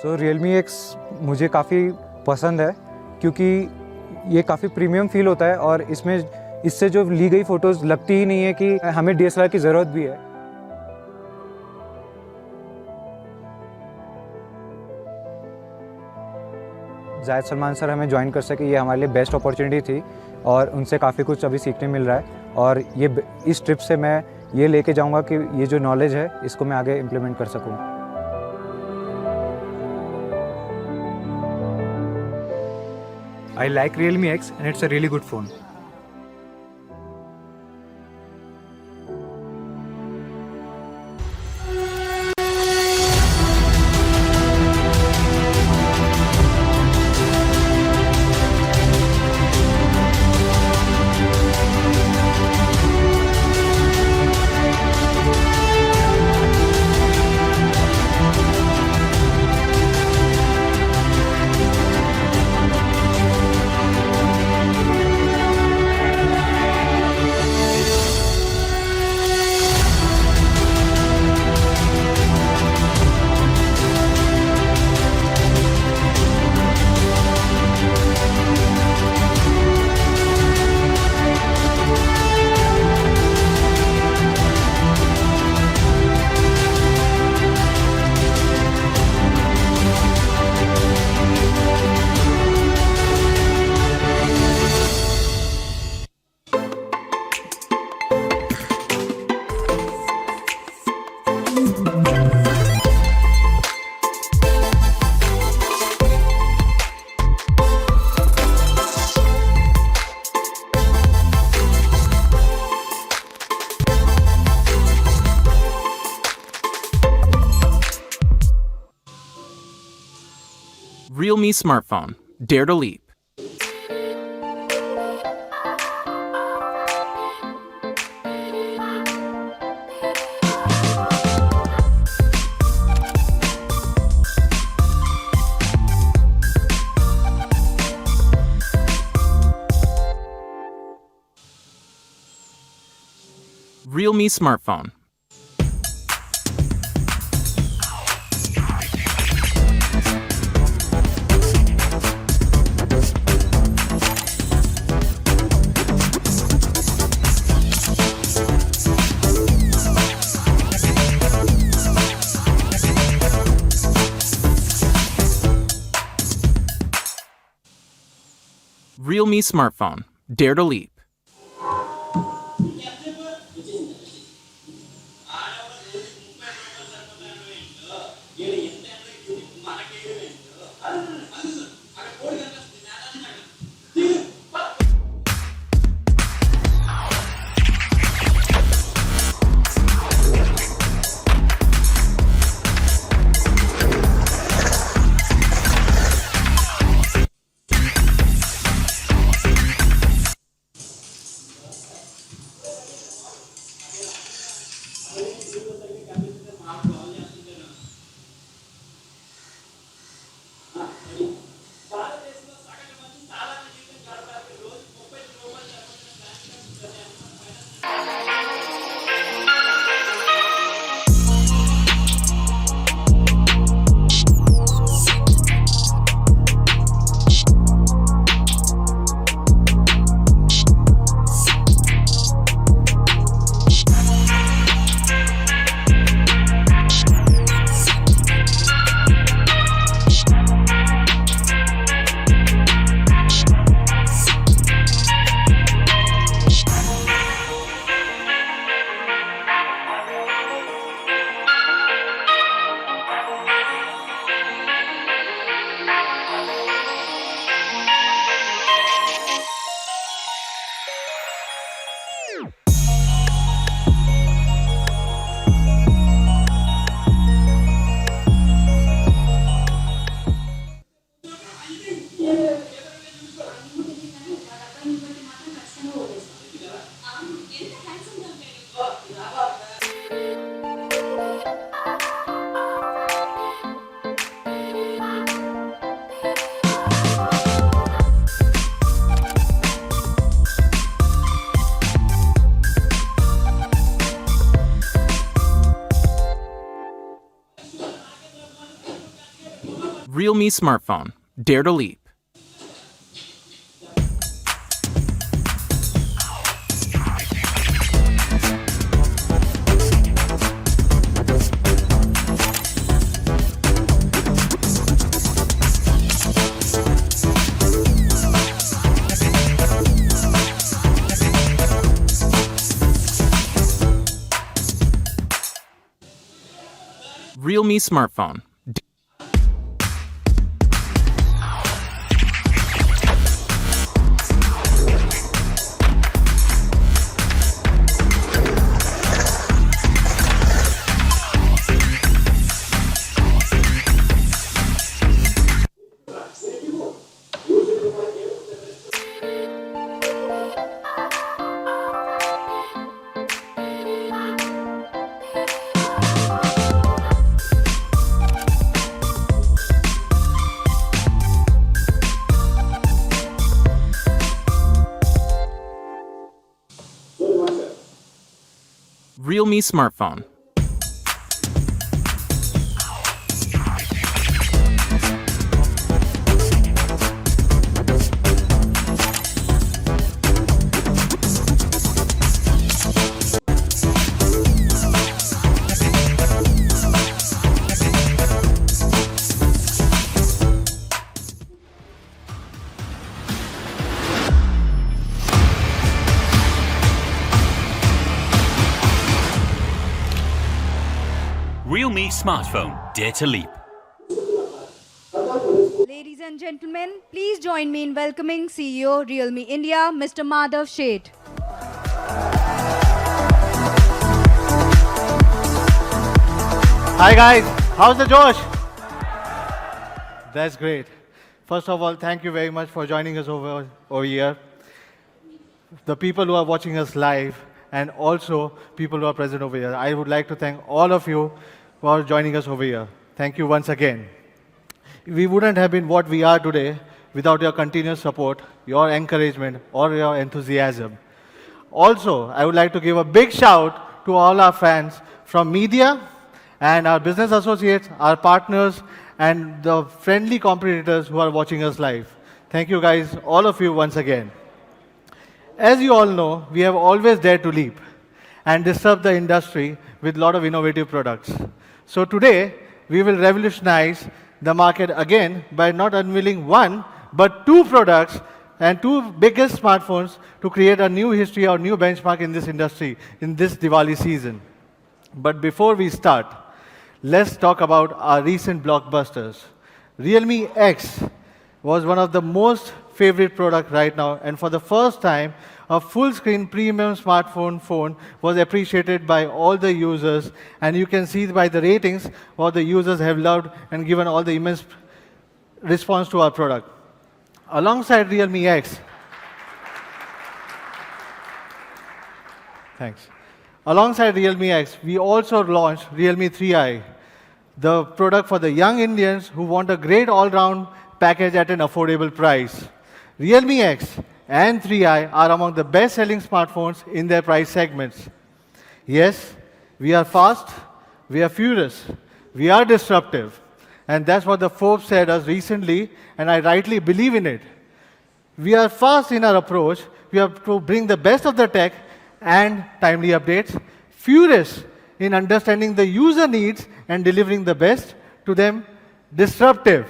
Realme X मुझे काफ़ी पसंद है क्योंकि ये काफ़ी प्रीमियम फील होता है और इससे जो ली गई फ़ोटोज़ लगती ही नहीं है कि हमें DSLR की ज़रूरत भी है। जायद सलमान सर हमें ज्वाइन कर सके, ये हमारे लिए बेस्ट अपॉर्चुनिटी थी और उनसे काफ़ी कुछ अभी सीखने मिल रहा है और इस ट्रिप से मैं ये लेके जाऊंगा कि ये जो नॉलेज है इसको मैं आगे इम्प्लीमेंट कर सकूं। I like Realme X and it's a really good phone. Realme smartphone. Dare to leap. Realme smartphone. Realme smartphone. Dare to leap. Realme smartphone. Dare to leap. Realme smartphone. Realme smartphone. Realme smartphone. Dare to leap. Ladies and gentlemen, please join me in welcoming CEO Realme India, Mr. Madhav Sheth. Hi guys, how's the Josh? That's great. First of all, thank you very much for joining us over here. The people who are watching us live and also people who are present over here. I would like to thank all of you for joining us over here. Thank you once again. We wouldn't have been what we are today without your continuous support, your encouragement, or your enthusiasm. Also, I would like to give a big shout to all our fans from media and our business associates, our partners, and the friendly competitors who are watching us live. Thank you guys, all of you once again. As you all know, we have always dared to leap and disrupt the industry with a lot of innovative products. So today, we will revolutionize the market again by not unveiling one, but two products and two biggest smartphones to create a new history or new benchmark in this industry in this Diwali season. But before we start, let's talk about our recent blockbusters. Realme X was one of the most favorite products right now, and for the first time, a full-screen premium smartphone phone was appreciated by all the users, and you can see by the ratings what the users have loved and given all the immense response to our product. Alongside Realme X, thanks. Alongside Realme X, we also launched Realme 3i, the product for the young Indians who want a great all-round package at an affordable price. Realme X and 3i are among the best-selling smartphones in their price segments. Yes, we are fast, we are furious, we are disruptive, and that's what the Forbes said us recently, and I rightly believe in it. We are fast in our approach, we have to bring the best of the tech and timely updates, furious in understanding the user needs and delivering the best to them, disruptive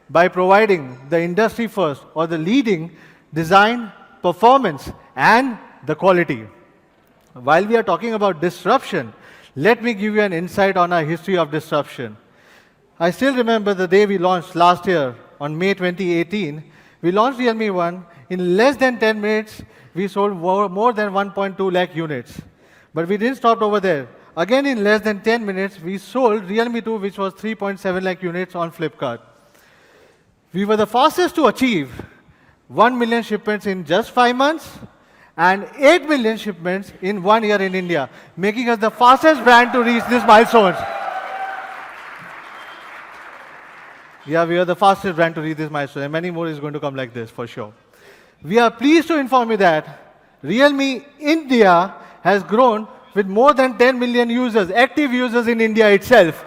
by providing the industry first or the leading design, performance, and the quality. While we are talking about disruption, let me give you an insight on our history of disruption. I still remember the day we launched last year on May 2018. We launched Realme 1. In less than 10 minutes, we sold more than 1.2 lakh units. But we didn't stop over there. Again, in less than 10 minutes, we sold Realme 2, which was 3.7 lakh units on Flipkart. We were the fastest to achieve 1 million shipments in just 5 months and 8 million shipments in 1 year in India, making us the fastest brand to reach these milestones. Yeah, we are the fastest brand to reach this milestone, and many more is going to come like this for sure. We are pleased to inform you that Realme India has grown with more than 10 million users, active users in India itself.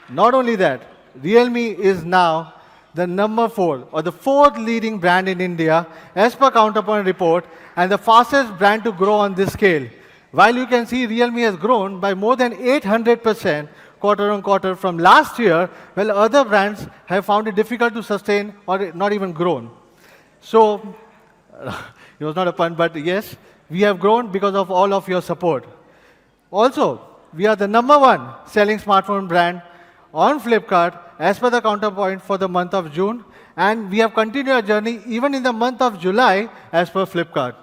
Not only that, Realme is now the number 4 or the 4th leading brand in India as per Counterpoint report and the fastest brand to grow on this scale. While you can see Realme has grown by more than 800% quarter on quarter from last year, while other brands have found it difficult to sustain or not even grown. So, it was not a pun, but yes, we have grown because of all of your support. Also, we are the number 1 selling smartphone brand on Flipkart as per the Counterpoint for the month of June, and we have continued our journey even in the month of July as per Flipkart.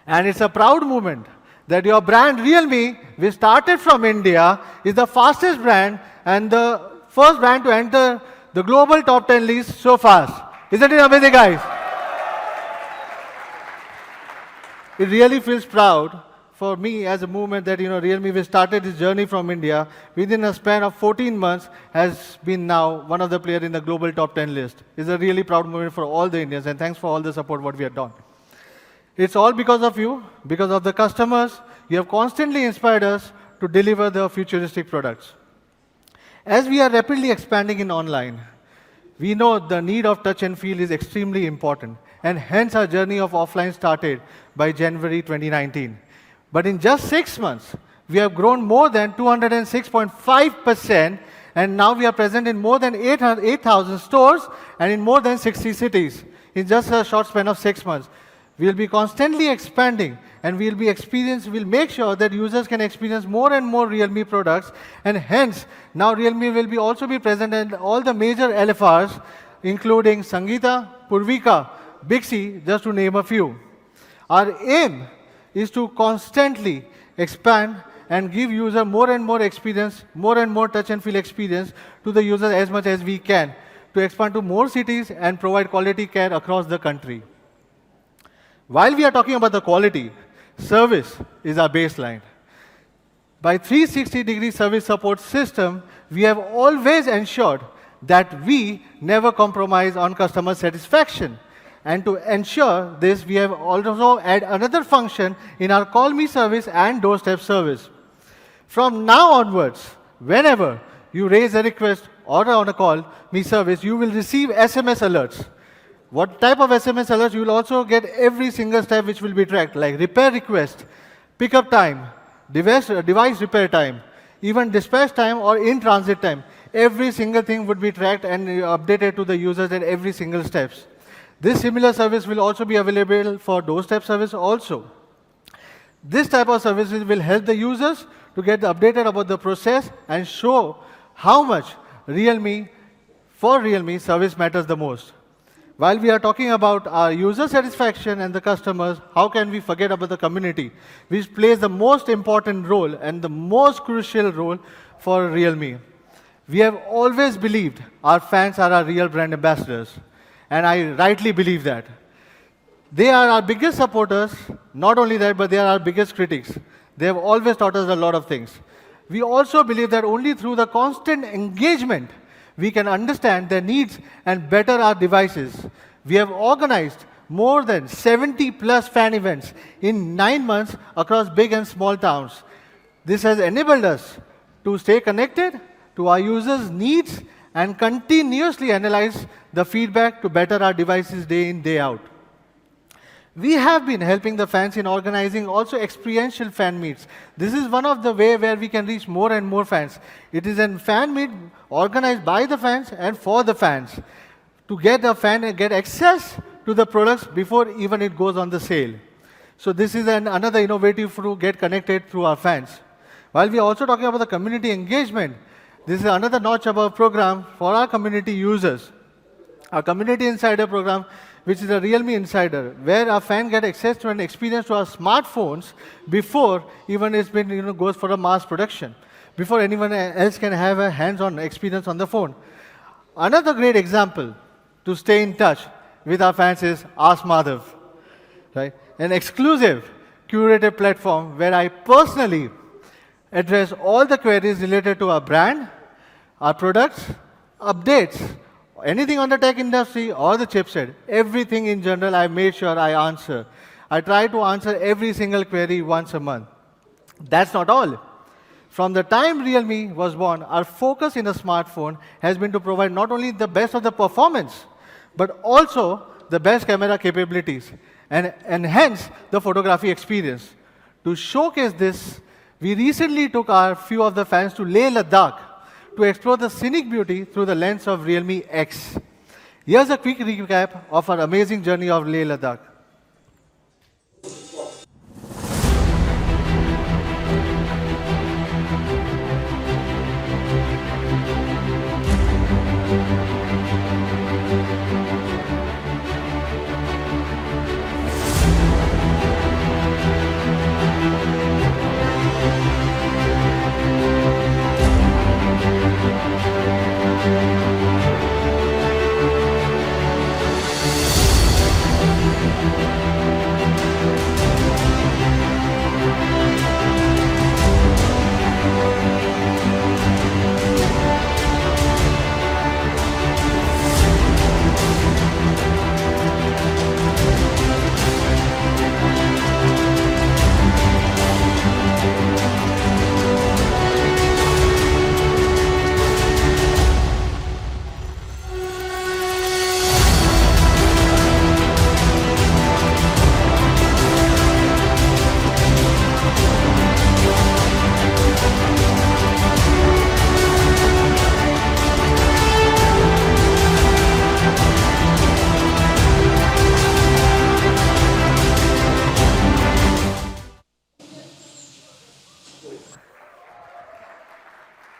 And it's a proud moment that your brand Realme, which started from India, is the fastest brand and the first brand to enter the global top 10 list so fast. Isn't it amazing, guys? It really feels proud for me as a movement that, Realme, we started this journey from India, within a span of 14 months, has been now one of the players in the global top 10 list. It's a really proud moment for all the Indians, and thanks for all the support what we have done. It's all because of you, because of the customers. You have constantly inspired us to deliver the futuristic products. As we are rapidly expanding in online, we know the need of touch and feel is extremely important, and hence our journey of offline started by January 2019. But in just 6 months, we have grown more than 206.5%, and now we are present in more than 8,000 stores and in more than 60 cities in just a short span of 6 months. We will be constantly expanding, and we'll make sure that users can experience more and more Realme products, and hence now Realme will also be present in all the major LFRs, including Sangeeta, Purvika, Bixi, just to name a few. Our aim is to constantly expand and give user more and more experience, more and more touch and feel experience to the users as much as we can, to expand to more cities and provide quality care across the country. While we are talking about the quality, service is our baseline. By 360-degree service support system, we have always ensured that we never compromise on customer satisfaction. And to ensure this, we have also added another function in our Call Me service and doorstep service. From now onwards, whenever you raise a request or on a Call Me service, you will receive SMS alerts. What type of SMS alerts? You will also get every single step which will be tracked, like repair request, pickup time, device repair time, even dispatch time or in-transit time. Every single thing would be tracked and updated to the users at every single steps. This similar service will also be available for doorstep service also. This type of services will help the users to get updated about the process and show how much Realme service matters the most. While we are talking about our user satisfaction and the customers, how can we forget about the community, which plays the most important role and the most crucial role for Realme. We have always believed our fans are our real brand ambassadors. And I rightly believe that. They are our biggest supporters. Not only that, but they are our biggest critics. They have always taught us a lot of things. We also believe that only through the constant engagement, we can understand their needs and better our devices. We have organized more than 70+ fan events in 9 months across big and small towns. This has enabled us to stay connected to our users' needs and continuously analyze the feedback to better our devices day in, day out. We have been helping the fans in organizing also experiential fan meets. This is one of the ways where we can reach more and more fans. It is a fan meet organized by the fans and for the fans to get a fan and get access to the products before even it goes on the sale. So this is another innovative to get connected through our fans. While we are also talking about the community engagement, this is another notch of our program for our community users. Our Community Insider program, which is a Realme Insider, where our fans get access to an experience to our smartphones before even it's been goes for a mass production, before anyone else can have a hands-on experience on the phone. Another great example to stay in touch with our fans is Ask Madhav, right? An exclusive curated platform where I personally address all the queries related to our brand, our products, updates, anything on the tech industry or the chipset, everything in general I made sure I answer. I try to answer every single query once a month. That's not all. From the time Realme was born, our focus in a smartphone has been to provide not only the best of the performance, but also the best camera capabilities and enhance the photography experience. To showcase this, we recently took our few of the fans to Leh Ladakh to explore the scenic beauty through the lens of Realme X. Here's a quick recap of our amazing journey of Leh Ladakh.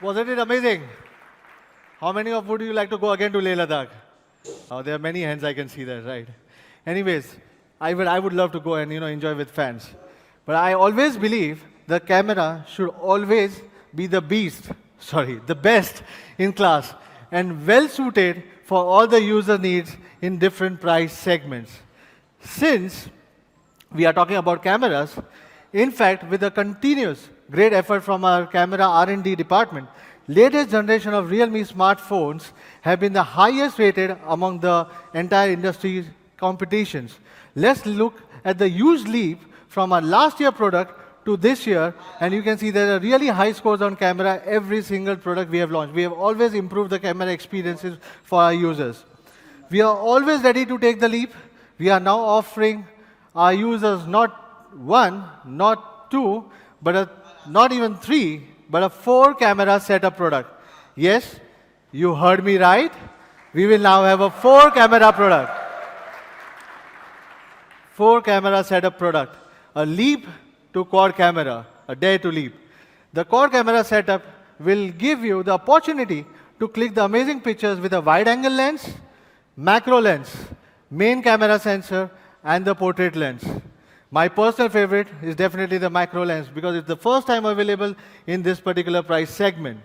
Wasn't it amazing? How many of would you like to go again to Leh Ladakh? Oh, there are many hands, I can see that, right? Anyways, I would love to go and enjoy with fans. But I always believe the camera should always be the best in class and well suited for all the user needs in different price segments. Since we are talking about cameras, in fact, with a continuous great effort from our camera R&D department, latest generation of Realme smartphones have been the highest rated among the entire industry competitions. Let's look at the huge leap from our last year product to this year, and you can see there are really high scores on camera every single product we have launched. We have always improved the camera experiences for our users. We are always ready to take the leap. We are now offering our users not one, not two, not even three, but a 4-camera setup product. Yes, you heard me right. We will now have a 4-camera product. 4-camera setup product. A leap to quad camera, a dare to leap. The quad camera setup will give you the opportunity to click the amazing pictures with a wide-angle lens, macro lens, main camera sensor, and the portrait lens. My personal favorite is definitely the macro lens because it's the first time available in this particular price segment.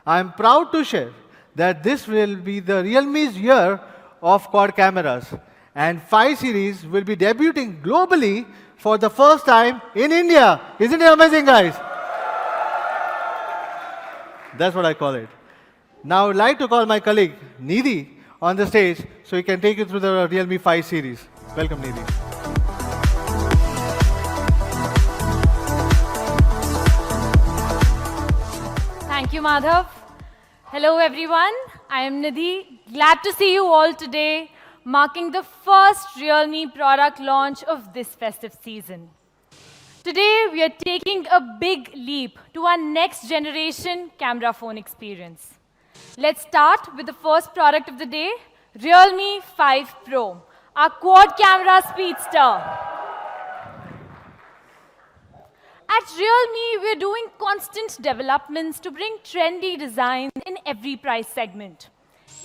I'm proud to share that this will be the Realme's year of quad cameras, and 5 series will be debuting globally for the first time in India. Isn't it amazing, guys? That's what I call it. Now I'd like to call my colleague Nidhi on the stage so he can take you through the Realme 5 series. Welcome, Nidhi. Thank you, Madhav. Hello, everyone. I am Nidhi. Glad to see you all today, marking the first Realme product launch of this festive season. Today, we are taking a big leap to our next generation camera phone experience. Let's start with the first product of the day, Realme 5 Pro, our quad camera speedster. At Realme, we're doing constant developments to bring trendy designs in every price segment.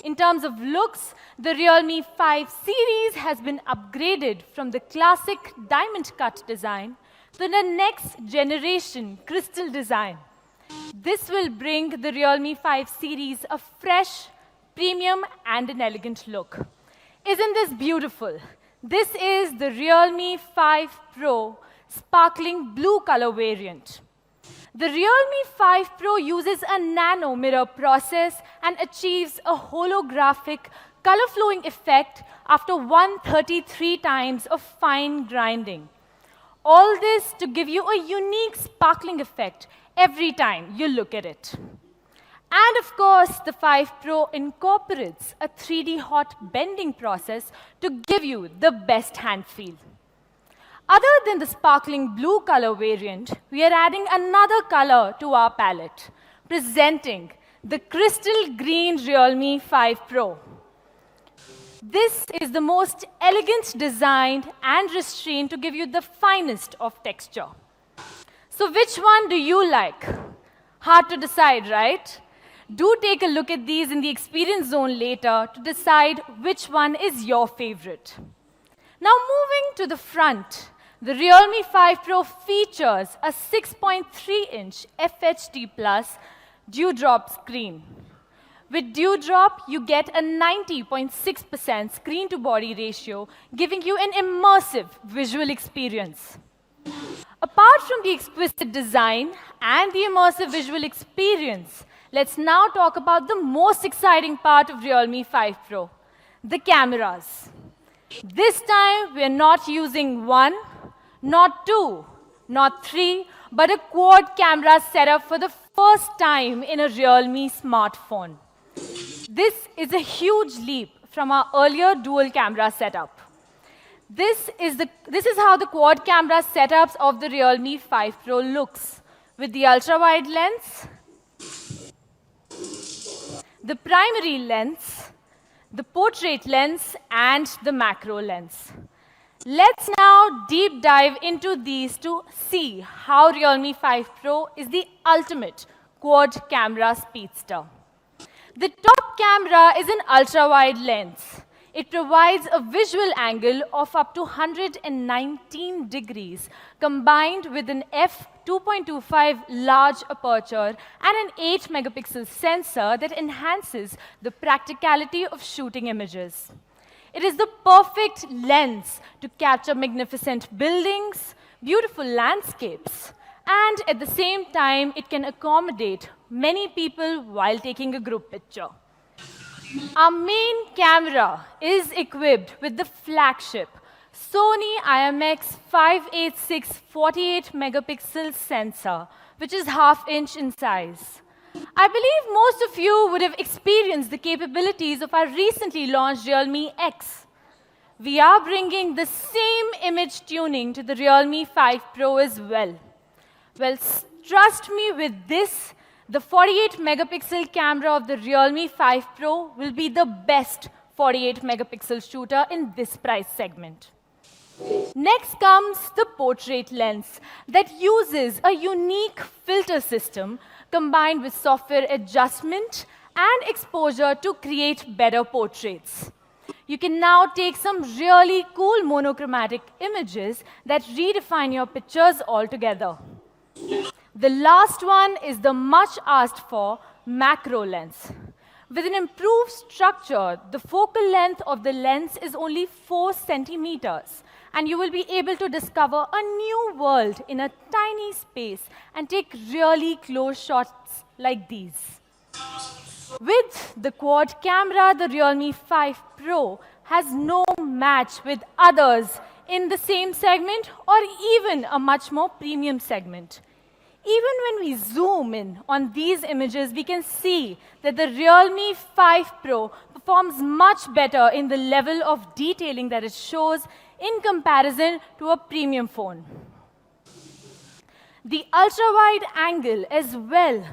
In terms of looks, the Realme 5 series has been upgraded from the classic diamond cut design to the next generation crystal design. This will bring the Realme 5 series a fresh, premium, and an elegant look. Isn't this beautiful? This is the Realme 5 Pro sparkling blue color variant. The Realme 5 Pro uses a nano mirror process and achieves a holographic color flowing effect after 133 times of fine grinding. All this to give you a unique sparkling effect every time you look at it. And of course, the 5 Pro incorporates a 3D hot bending process to give you the best hand feel. Other than the sparkling blue color variant, we are adding another color to our palette, presenting the crystal green Realme 5 Pro. This is the most elegant designed and restrained to give you the finest of texture. So which one do you like? Hard to decide, right? Do take a look at these in the experience zone later to decide which one is your favorite. Now moving to the front, the Realme 5 Pro features a 6.3-inch FHD Plus dewdrop screen. With dewdrop, you get a 90.6% screen-to-body ratio, giving you an immersive visual experience. Apart from the exquisite design and the immersive visual experience, let's now talk about the most exciting part of Realme 5 Pro, the cameras. This time, we're not using one, not two, not three, but a quad camera setup for the first time in a Realme smartphone. This is a huge leap from our earlier dual camera setup. This is how the quad camera setups of the Realme 5 Pro looks, with the ultra-wide lens, the primary lens, the portrait lens, and the macro lens. Let's now deep dive into these to see how Realme 5 Pro is the ultimate quad camera speedster. The top camera is an ultra-wide lens. It provides a visual angle of up to 119 degrees, combined with an f2.25 large aperture and an 8-megapixel sensor that enhances the practicality of shooting images. It is the perfect lens to capture magnificent buildings, beautiful landscapes, and at the same time, it can accommodate many people while taking a group picture. Our main camera is equipped with the flagship Sony IMX586 48-megapixel sensor, which is half-inch in size. I believe most of you would have experienced the capabilities of our recently launched Realme X. We are bringing the same image tuning to the Realme 5 Pro as well. Well, trust me with this, the 48-megapixel camera of the Realme 5 Pro will be the best 48-megapixel shooter in this price segment. Next comes the portrait lens that uses a unique filter system combined with software adjustment and exposure to create better portraits. You can now take some really cool monochromatic images that redefine your pictures altogether. The last one is the much asked for macro lens. With an improved structure, the focal length of the lens is only 4 centimeters, and you will be able to discover a new world in a tiny space and take really close shots like these. With the quad camera, the Realme 5 Pro has no match with others in the same segment or even a much more premium segment. Even when we zoom in on these images, we can see that the Realme 5 Pro performs much better in the level of detailing that it shows in comparison to a premium phone. The ultra-wide angle as well.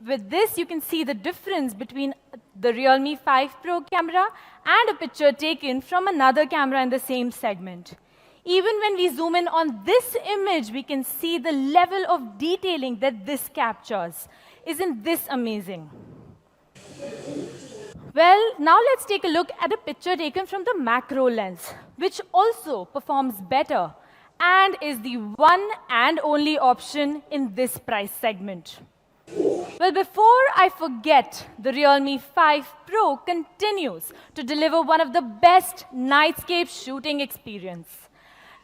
With this, you can see the difference between the Realme 5 Pro camera and a picture taken from another camera in the same segment. Even when we zoom in on this image, we can see the level of detailing that this captures. Isn't this amazing? Well, now let's take a look at a picture taken from the macro lens, which also performs better and is the one and only option in this price segment. Well, before I forget, the Realme 5 Pro continues to deliver one of the best nightscape shooting experience.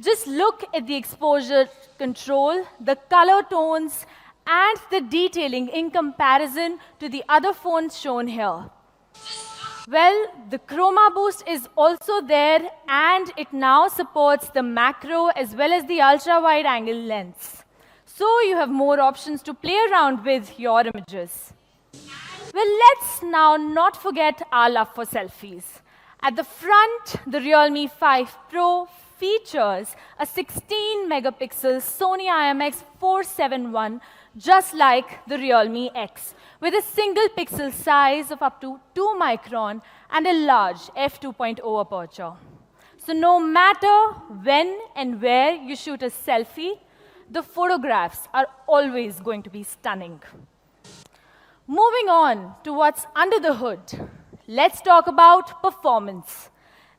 Just look at the exposure control, the color tones, and the detailing in comparison to the other phones shown here. Well, the chroma boost is also there, and it now supports the macro as well as the ultra wide angle lens. So you have more options to play around with your images. Well, let's now not forget our love for selfies. At the front, the Realme 5 Pro features a 16 megapixel Sony IMX471, just like the Realme X, with a single pixel size of up to 2 micron and a large f2.0 aperture. So no matter when and where you shoot a selfie, the photographs are always going to be stunning. Moving on to what's under the hood, let's talk about performance.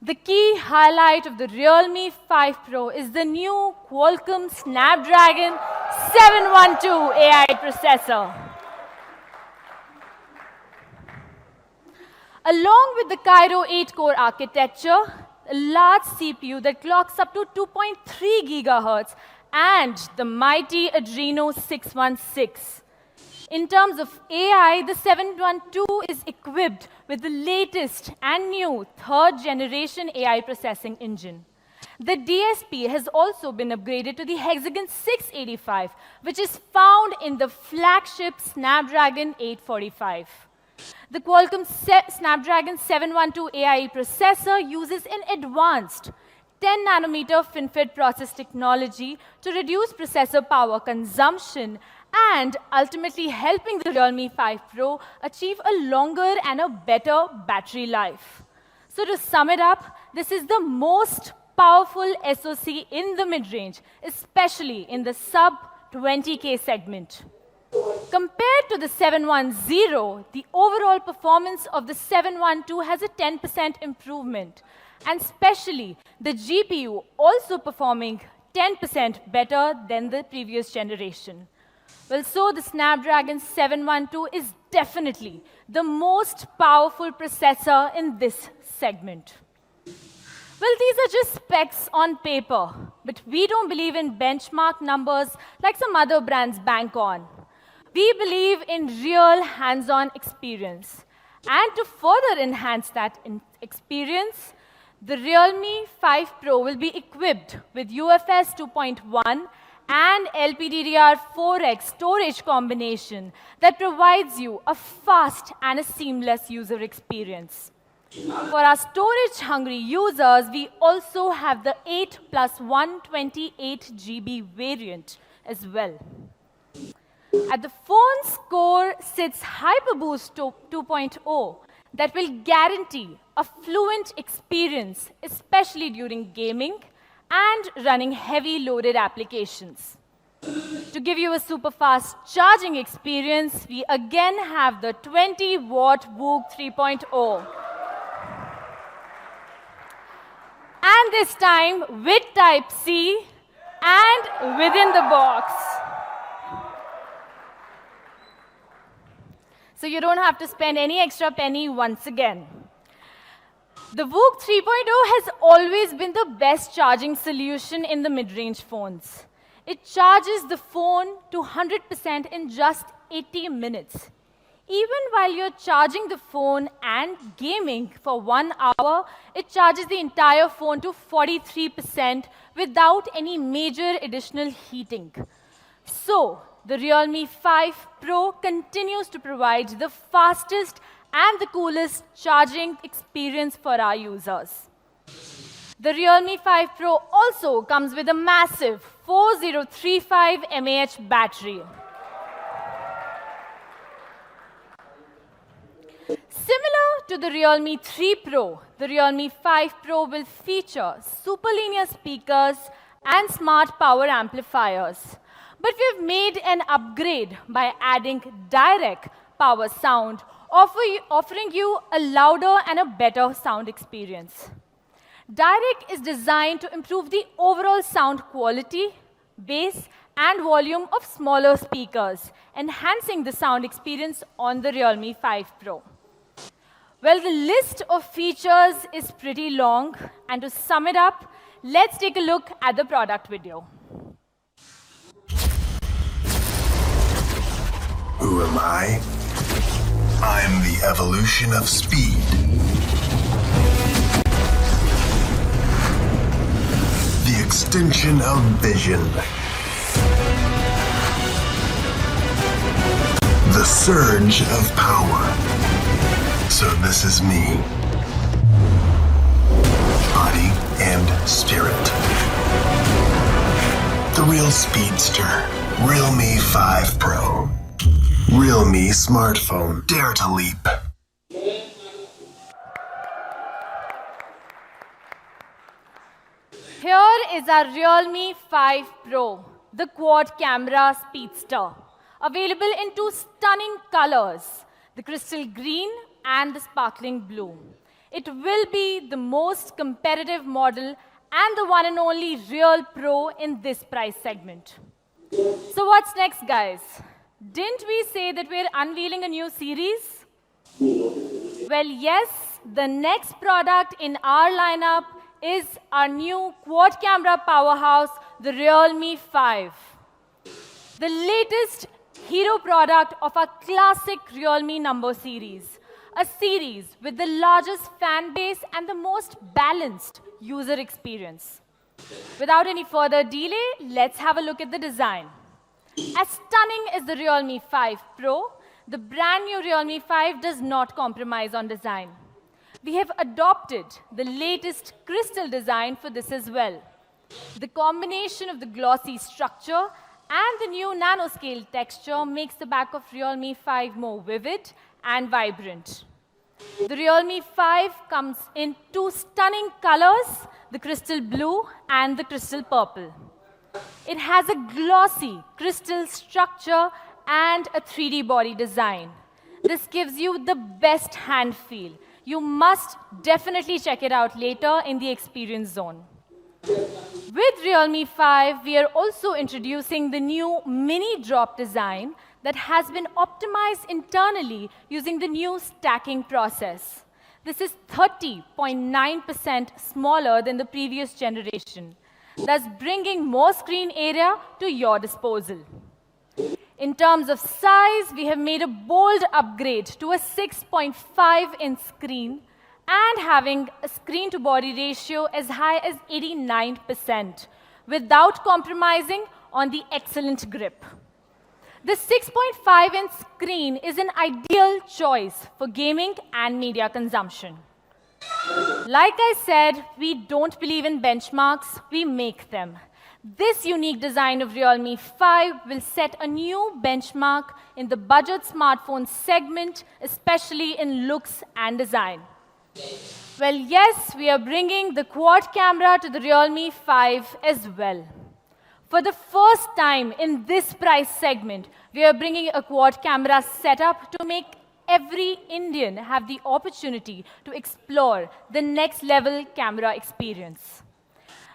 The key highlight of the Realme 5 Pro is the new Qualcomm Snapdragon 712 AI processor. Along with the Cairo 8-core architecture, a large CPU that clocks up to 2.3 gigahertz, and the mighty Adreno 616. In terms of AI, the 712 is equipped with the latest and new third-generation AI processing engine. The DSP has also been upgraded to the Hexagon 685, which is found in the flagship Snapdragon 845. The Qualcomm Snapdragon 712 AI processor uses an advanced 10-nanometer FinFET process technology to reduce processor power consumption and ultimately helping the Realme 5 Pro achieve a longer and a better battery life. So to sum it up, this is the most powerful SoC in the mid-range, especially in the sub-20K segment. Compared to the 710, the overall performance of the 712 has a 10% improvement, and especially the GPU also performing 10% better than the previous generation. Well, so the Snapdragon 712 is definitely the most powerful processor in this segment. Well, these are just specs on paper, but we don't believe in benchmark numbers like some other brands bank on. We believe in real hands-on experience. And to further enhance that experience, the Realme 5 Pro will be equipped with UFS 2.1 and LPDDR4X storage combination that provides you a fast and a seamless user experience. For our storage-hungry users, we also have the 8 plus 128 GB variant as well. At the phone's core sits HyperBoost 2.0 that will guarantee a fluent experience, especially during gaming and running heavy loaded applications. To give you a super fast charging experience, we again have the 20-watt VK7 3.0. And this time with Type-C and within the box. So you don't have to spend any extra penny once again. The VK 3.0 has always been the best charging solution in the mid-range phones. It charges the phone to 100% in just 80 minutes. Even while you're charging the phone and gaming for 1 hour, it charges the entire phone to 43% without any major additional heating. So, the Realme 5 Pro continues to provide the fastest and the coolest charging experience for our users. The Realme 5 Pro also comes with a massive 4035 mAh battery. Similar to the Realme 3 Pro, the Realme 5 Pro will feature super linear speakers and smart power amplifiers. But we've made an upgrade by adding direct power sound, offering you a louder and a better sound experience. Direct is designed to improve the overall sound quality, bass, and volume of smaller speakers, enhancing the sound experience on the Realme 5 Pro. Well, the list of features is pretty long, and to sum it up, let's take a look at the product video. Who am I? I'm the evolution of speed. The extension of vision. The surge of power. So this is me. Body and spirit. The real speedster. Realme 5 Pro. Realme smartphone. Dare to leap. Here is our Realme 5 Pro, the quad camera speedster. Available in two stunning colors, the crystal green and the sparkling blue. It will be the most competitive model and the one and only real pro in this price segment. So what's next, guys? Didn't we say that we're unveiling a new series? Well, yes, the next product in our lineup is our new quad camera powerhouse, the Realme 5. The latest hero product of our classic Realme number series. A series with the largest fan base and the most balanced user experience. Without any further delay, let's have a look at the design. As stunning as the Realme 5 Pro, the brand new Realme 5 does not compromise on design. We have adopted the latest crystal design for this as well. The combination of the glossy structure and the new nanoscale texture makes the back of Realme 5 more vivid and vibrant. The Realme 5 comes in two stunning colors, the crystal blue and the crystal purple. It has a glossy crystal structure and a 3D body design. This gives you the best hand feel. You must definitely check it out later in the experience zone. With Realme 5, we are also introducing the new mini drop design that has been optimized internally using the new stacking process. This is 30.9% smaller than the previous generation, thus bringing more screen area to your disposal. In terms of size, we have made a bold upgrade to a 6.5-inch screen and having a screen-to-body ratio as high as 89%, without compromising on the excellent grip. The 6.5-inch screen is an ideal choice for gaming and media consumption. Like I said, we don't believe in benchmarks, we make them. This unique design of Realme 5 will set a new benchmark in the budget smartphone segment, especially in looks and design. Well, yes, we are bringing the quad camera to the Realme 5 as well. For the first time in this price segment, we are bringing a quad camera setup to make every Indian have the opportunity to explore the next level camera experience.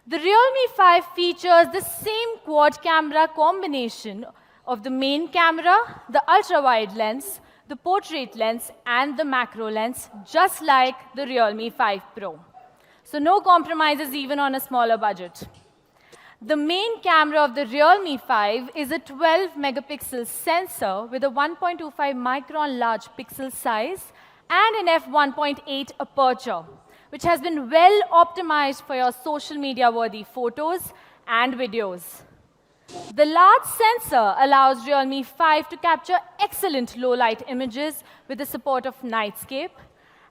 The Realme 5 features the same quad camera combination of the main camera, the ultra-wide lens, the portrait lens, and the macro lens, just like the Realme 5 Pro. So no compromises even on a smaller budget. The main camera of the Realme 5 is a 12-megapixel sensor with a 1.25 micron large pixel size and an f1.8 aperture, which has been well optimized for your social media-worthy photos and videos. The large sensor allows Realme 5 to capture excellent low-light images with the support of Nightscape.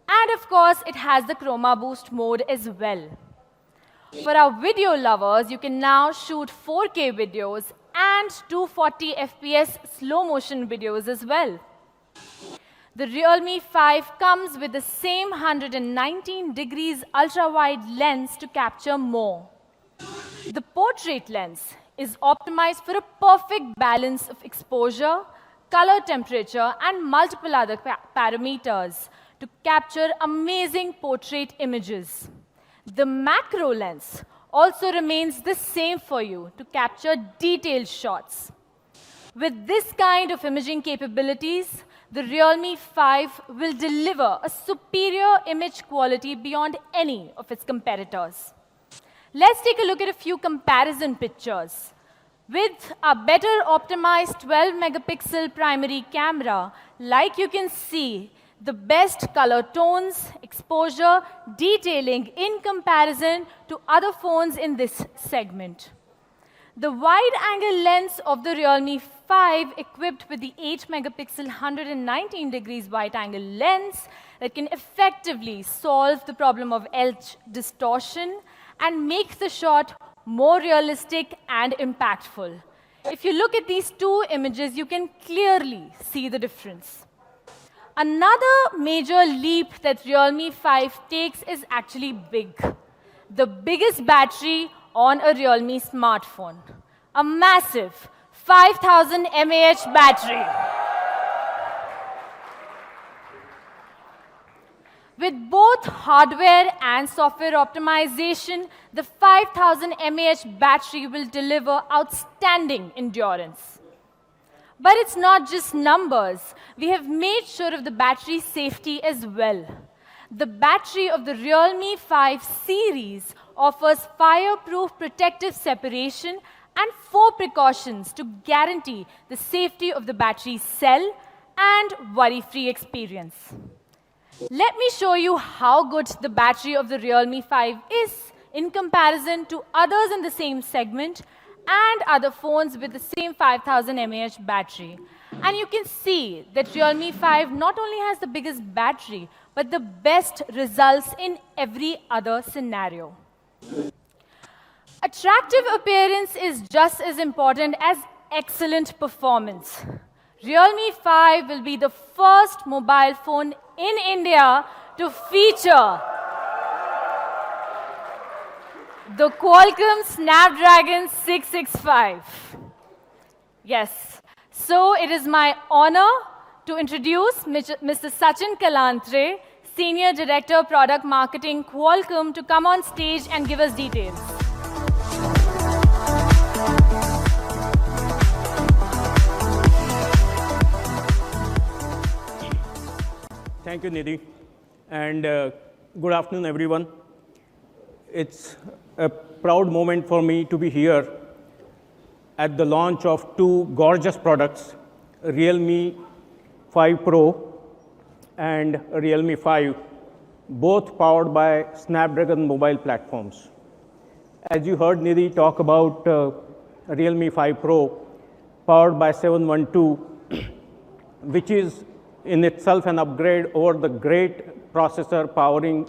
And of course, it has the Chroma Boost mode as well. For our video lovers, you can now shoot 4K videos and 240 FPS slow-motion videos as well. The Realme 5 comes with the same 119 degrees ultra-wide lens to capture more. The portrait lens is optimized for a perfect balance of exposure, color temperature, and multiple other parameters to capture amazing portrait images. The macro lens also remains the same for you to capture detailed shots. With this kind of imaging capabilities, the Realme 5 will deliver a superior image quality beyond any of its competitors. Let's take a look at a few comparison pictures. With a better optimized 12 megapixel primary camera, like you can see, the best color tones, exposure, detailing in comparison to other phones in this segment. The wide-angle lens of the Realme 5, equipped with the 8 megapixel 119 degrees wide-angle lens that can effectively solve the problem of edge distortion and make the shot more realistic and impactful. If you look at these two images, you can clearly see the difference. Another major leap that Realme 5 takes is actually big. The biggest battery on a Realme smartphone. A massive 5000 mAh battery. With both hardware and software optimization, the 5000 mAh battery will deliver outstanding endurance. But it's not just numbers. We have made sure of the battery safety as well. The battery of the Realme 5 series offers fireproof protective separation and 4 precautions to guarantee the safety of the battery cell and worry-free experience. Let me show you how good the battery of the Realme 5 is in comparison to others in the same segment and other phones with the same 5000 mAh battery. And you can see that Realme 5 not only has the biggest battery, but the best results in every other scenario. Attractive appearance is just as important as excellent performance. Realme 5 will be the first mobile phone in India to feature the Qualcomm Snapdragon 665. Yes, so it is my honor to introduce Mr. Sachin Kalantre, Senior Director, Product Marketing, Qualcomm, to come on stage and give us details. Thank you, Nidhi, and good afternoon, everyone. It's a proud moment for me to be here at the launch of two gorgeous products, Realme 5 Pro and Realme 5, both powered by Snapdragon mobile platforms. As you heard Nidhi talk about Realme 5 Pro, powered by 712, which is in itself an upgrade over the great processor powering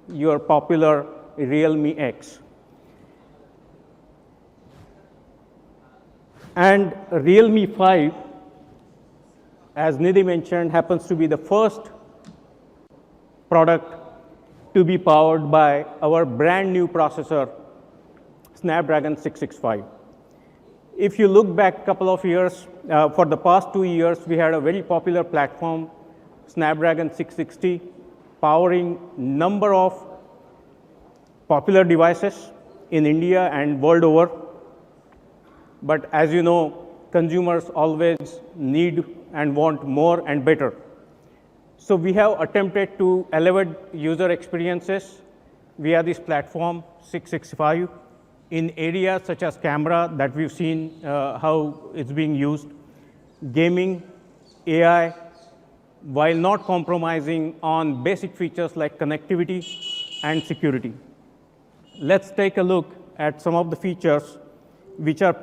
your popular Realme X. And Realme 5, as Nidhi mentioned, happens to be the first product to be powered by our brand new processor, Snapdragon 665. If you look back a couple of years, for the past 2 years, we had a very popular platform, Snapdragon 660, powering number of popular devices in India and world over. But as you know, consumers always need and want more and better. So we have attempted to elevate user experiences via this platform, 665, in areas such as camera that we've seen how it's being used, gaming, AI, while not compromising on basic features like connectivity and security. Let's take a look at some of the features which are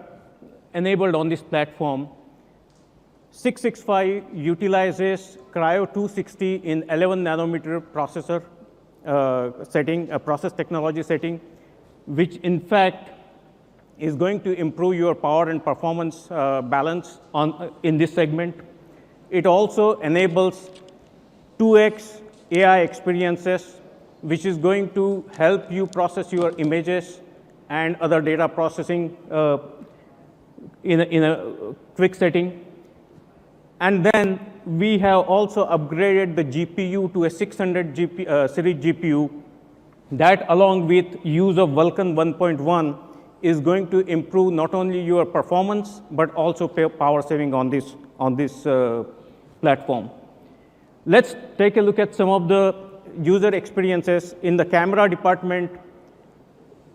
enabled on this platform. 665 utilizes Cryo 260 in 11 nanometer processor setting, a process technology setting, which in fact is going to improve your power and performance balance in this segment. It also enables 2x AI experiences, which is going to help you process your images and other data processing in a quick setting. And then we have also upgraded the GPU to a 600 series GPU that, along with use of Vulkan 1.1, is going to improve not only your performance, but also power saving on this platform. Let's take a look at some of the user experiences. In the camera department,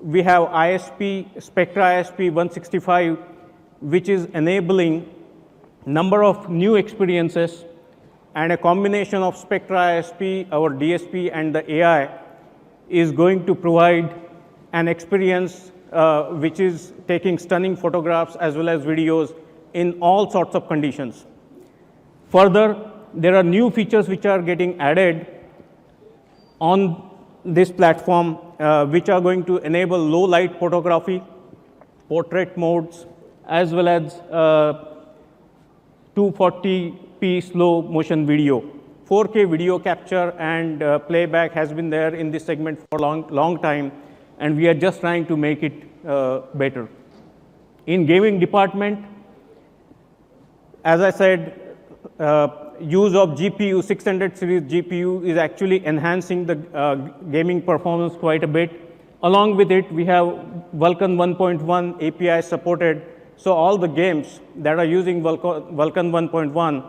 we have ISP, Spectra ISP 165, which is enabling number of new experiences and a combination of Spectra ISP, our DSP, and the AI is going to provide an experience which is taking stunning photographs as well as videos in all sorts of conditions. Further, there are new features which are getting added on this platform, which are going to enable low light photography, portrait modes, as well as 240p slow motion video. 4K video capture and playback has been there in this segment for a long time, and we are just trying to make it better. In gaming department, as I said, use of GPU, 600 series GPU is actually enhancing the gaming performance quite a bit. Along with it, we have Vulkan 1.1 API supported, so all the games that are using Vulkan 1.1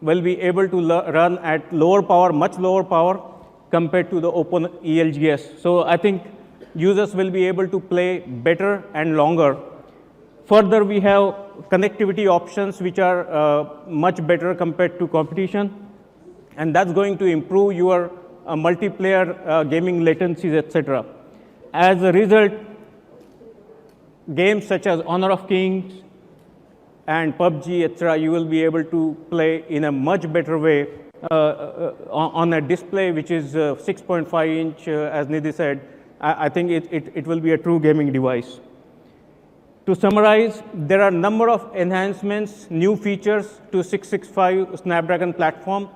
will be able to run at lower power, much lower power compared to the open ELGS. So I think users will be able to play better and longer. Further, we have connectivity options which are much better compared to competition, and that's going to improve your multiplayer gaming latencies, etc. As a result, games such as Honor of Kings and PUBG, etc., you will be able to play in a much better way on a display which is 6.5 inch, as Nidhi said. I think it will be a true gaming device. To summarize, there are a number of enhancements, new features to 665 Snapdragon platform,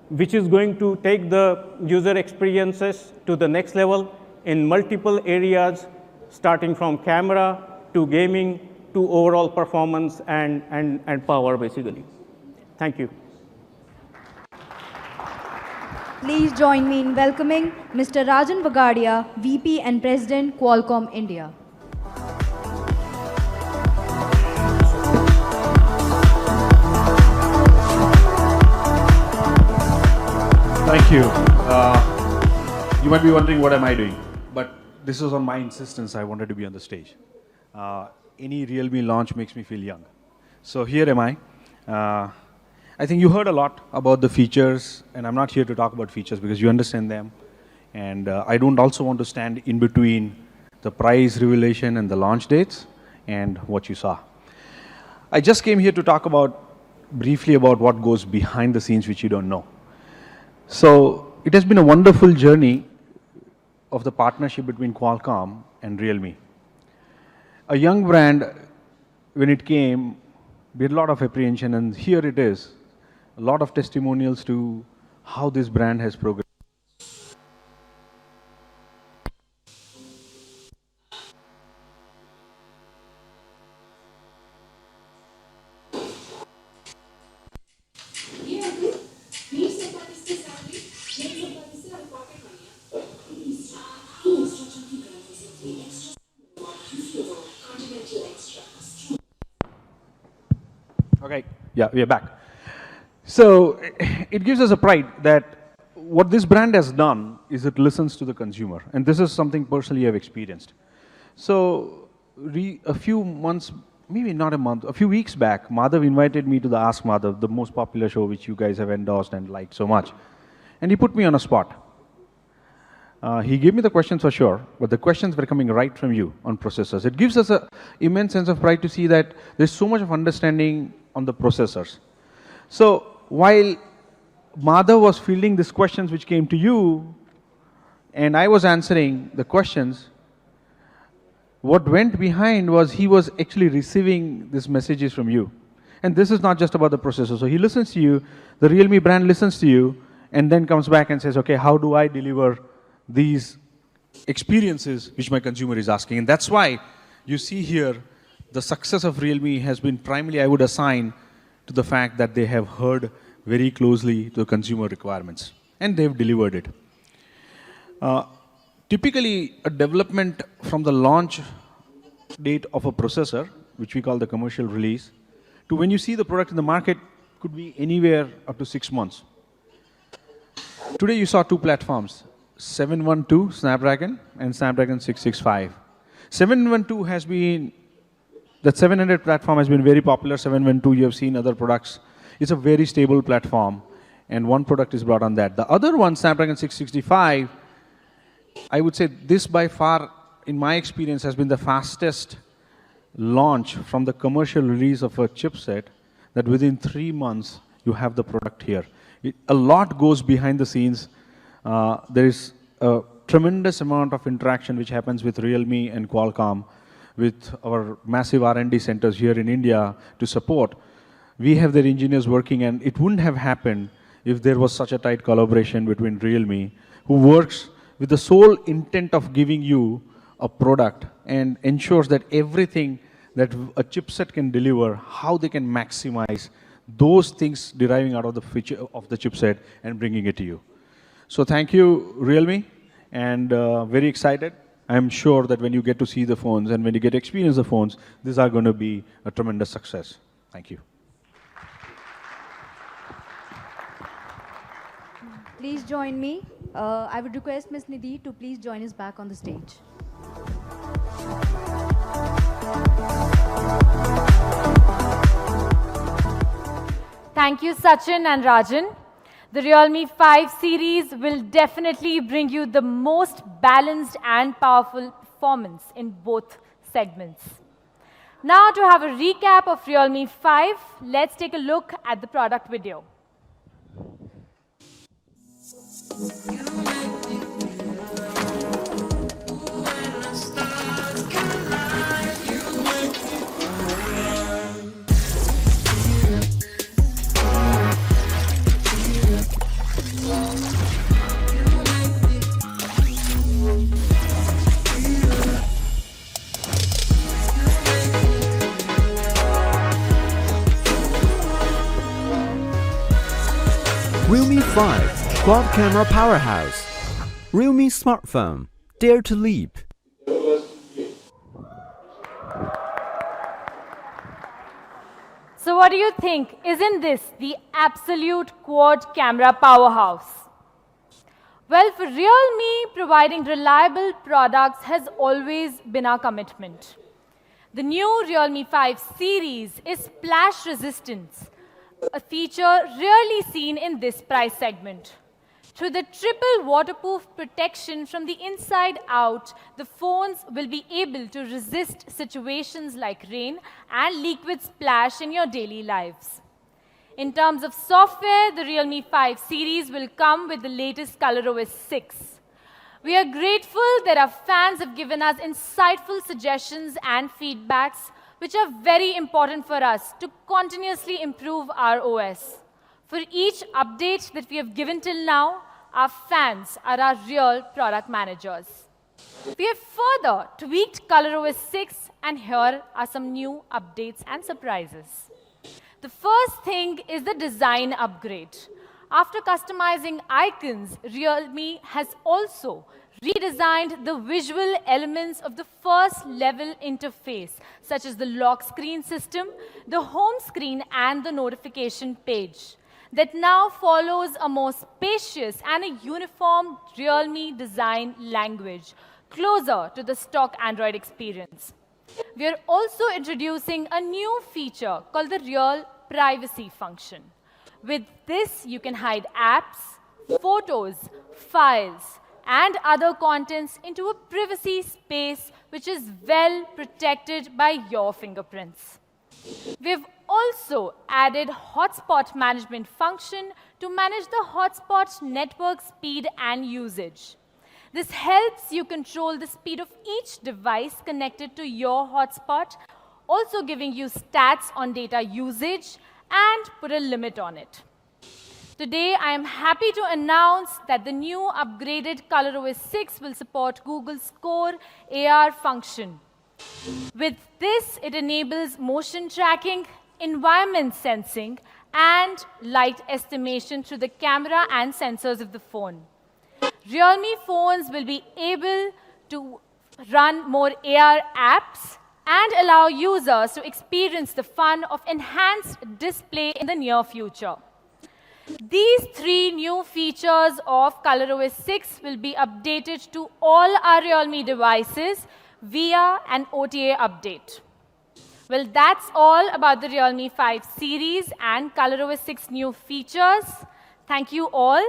which is going to take the user experiences to the next level in multiple areas, starting from camera to gaming to overall performance and power, basically. Thank you. Please join me in welcoming Mr. Rajan Vagadia, VP and President, Qualcomm India. Thank you. You might be wondering, what am I doing? But this was on my insistence. I wanted to be on the stage. Any Realme launch makes me feel young. So here am I. I think you heard a lot about the features, and I'm not here to talk about features because you understand them. And I don't also want to stand in between the price revelation and the launch dates and what you saw. I just came here to talk briefly about what goes behind the scenes, which you don't know. So it has been a wonderful journey of the partnership between Qualcomm and Realme. A young brand, when it came, we had a lot of apprehension, and here it is, a lot of testimonials to how this brand has progressed. Okay, yeah, we are back. So it gives us a pride that what this brand has done is it listens to the consumer. And this is something personally I've experienced. So a few months, maybe not a month, a few weeks back, Madhav invited me to the Ask Madhav, the most popular show which you guys have endorsed and liked so much. And he put me on a spot. He gave me the questions for sure, but the questions were coming right from you on processors. It gives us an immense sense of pride to see that there's so much of understanding on the processors. So while Madhav was fielding these questions which came to you, and I was answering the questions, what went behind was he was actually receiving these messages from you. And this is not just about the processor. So he listens to you, the Realme brand listens to you, and then comes back and says, okay, how do I deliver these experiences which my consumer is asking? And that's why you see here the success of Realme has been primarily, I would assign, to the fact that they have heard very closely to the consumer requirements, and they've delivered it. Typically, a development from the launch date of a processor, which we call the commercial release, to when you see the product in the market could be anywhere up to 6 months. Today you saw two platforms, 712 Snapdragon and Snapdragon 665. 712 has been That 700 platform has been very popular. 712, you have seen other products. It's a very stable platform, and one product is brought on that. The other one, Snapdragon 665, I would say this by far, in my experience, has been the fastest launch from the commercial release of a chipset, that within 3 months, you have the product here. A lot goes behind the scenes. There is a tremendous amount of interaction which happens with Realme and Qualcomm, with our massive R&D centers here in India to support. We have their engineers working, and it wouldn't have happened if there was such a tight collaboration between Realme, who works with the sole intent of giving you a product and ensures that everything that a chipset can deliver, how they can maximize those things deriving out of the feature of the chipset and bringing it to you. So thank you, Realme, and very excited. I'm sure that when you get to see the phones and when you get to experience the phones, these are going to be a tremendous success. Thank you. Please join me. I would request Ms. Nidhi to please join us back on the stage. Thank you, Sachin and Rajan. The Realme 5 series will definitely bring you the most balanced and powerful performance in both segments. Now, to have a recap of Realme 5, let's take a look at the product video. Realme 5 Quad Camera Powerhouse. Realme Smartphone. Dare to leap. So what do you think? Isn't this the absolute quad camera powerhouse? Well, for Realme, providing reliable products has always been our commitment. The new Realme 5 series is splash resistance, a feature rarely seen in this price segment. Through the triple waterproof protection from the inside out, the phones will be able to resist situations like rain and liquid splash in your daily lives. In terms of software, the Realme 5 series will come with the latest ColorOS 6. We are grateful that our fans have given us insightful suggestions and feedbacks, which are very important for us to continuously improve our OS. For each update that we have given till now, our fans are our real product managers. We have further tweaked ColorOS 6, and here are some new updates and surprises. The first thing is the design upgrade. After customizing icons, Realme has also redesigned the visual elements of the first level interface, such as the lock screen system, the home screen, and the notification page, that now follows a more spacious and a uniform Realme design language, closer to the stock Android experience. We are also introducing a new feature called the Real Privacy function. With this, you can hide apps, photos, files, and other contents into a privacy space which is well protected by your fingerprints. We've also added hotspot management function to manage the hotspot network speed and usage. This helps you control the speed of each device connected to your hotspot, also giving you stats on data usage and put a limit on it. Today, I am happy to announce that the new upgraded ColorOS 6 will support Google's Core AR function. With this, it enables motion tracking, environment sensing, and light estimation through the camera and sensors of the phone. Realme phones will be able to run more AR apps and allow users to experience the fun of enhanced display in the near future. These three new features of ColorOS 6 will be updated to all our Realme devices via an OTA update. Well, that's all about the Realme 5 series and ColorOS 6 new features. Thank you all.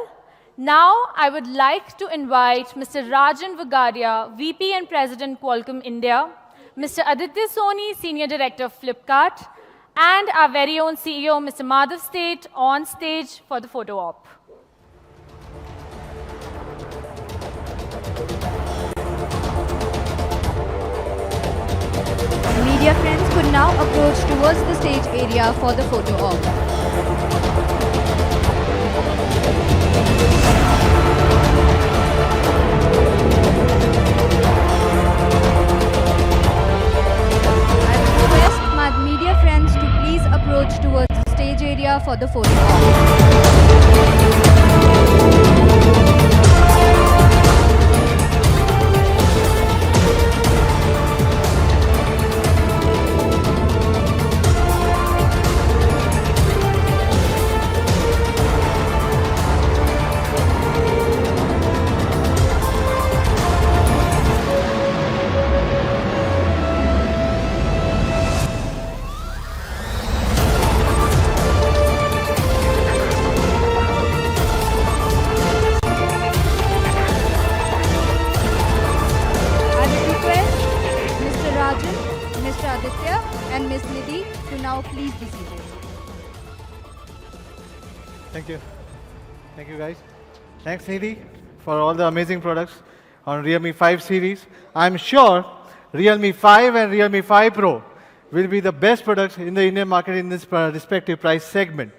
Now, I would like to invite Mr. Rajan Vagadia, VP and President Qualcomm India, Mr. Aditya Soni, Senior Director of Flipkart, and our very own CEO, Mr. Madhav State, on stage for the photo op. Media friends could now approach towards the stage area for the photo op. I would request my media friends to please approach towards the stage area for the photo op. I would request Mr. Rajan, Mr. Aditya, and Ms. Nidhi to now please be seated. Thank you. Thank you, guys. Thanks, Nidhi, for all the amazing products on Realme 5 series. I'm sure Realme 5 and Realme 5 Pro will be the best products in the Indian market in this respective price segment.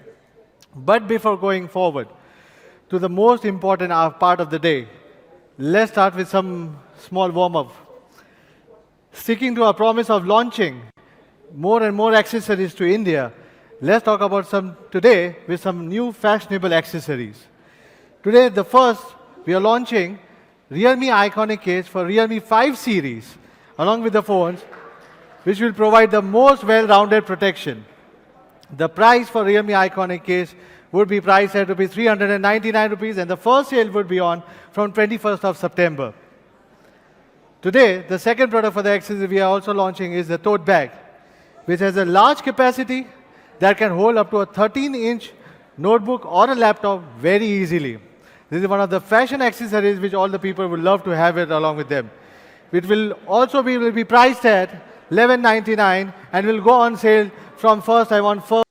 But before going forward to the most important part of the day, let's start with some small warm-up. Sticking to our promise of launching more and more accessories to India, let's talk about some today with some new fashionable accessories. Today, the first, we are launching Realme Iconic Case for Realme 5 series, along with the phones, which will provide the most well-rounded protection. The price for Realme Iconic Case would be priced at rupees 399 rupees, and the first sale would be on from 21st of September. Today, the second product for the accessory we are also launching is the tote bag, which has a large capacity that can hold up to a 13-inch notebook or a laptop very easily. This is one of the fashion accessories which all the people would love to have it along with them. It will also be priced at $11.99 and will go on sale from 1st